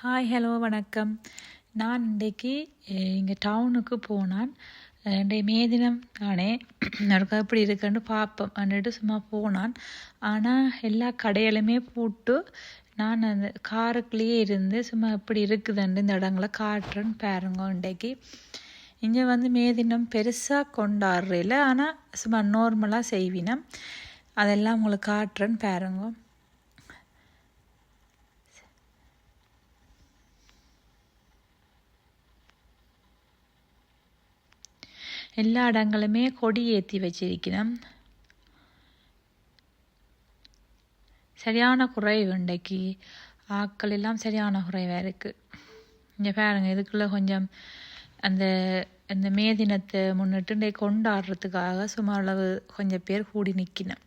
Hello வணக்கம். நான் இன்றைக்கு இங்கே டவுனுக்கு போனான். இன்றைய மே தினம் தானே, எனக்கு எப்படி இருக்குன்னு பார்ப்போம் அன்றைட்டு சும்மா போனான். ஆனால் எல்லா கடைகளுமே போட்டு நான் அந்த காருக்குள்ளேயே இருந்து சும்மா எப்படி இருக்குதுன்னு இந்த இடங்களை காட்டுறேன்னு பாருங்க. இன்றைக்கு இங்கே வந்து மே தினம் பெருசாக கொண்டாடுறதில்ல, ஆனால் சும்மா நார்மலாக செய்வினம். அதெல்லாம் உங்களுக்கு காட்டுறேன்னு பாருங்க. எல்லா இடங்களுமே கொடி ஏற்றி வச்சிருக்கிறோம். சரியான குறைவு இன்றைக்கு ஆட்கள் எல்லாம் சரியான குறைவாக இருக்குது. இங்கே பாருங்க, இதுக்குள்ளே கொஞ்சம் அந்த அந்த மே தினத்தை முன்னிட்டு இன்றைக்கு கொண்டாடுறதுக்காக சும்மா அளவு கொஞ்சம் பேர் கூடி நிற்கணும்.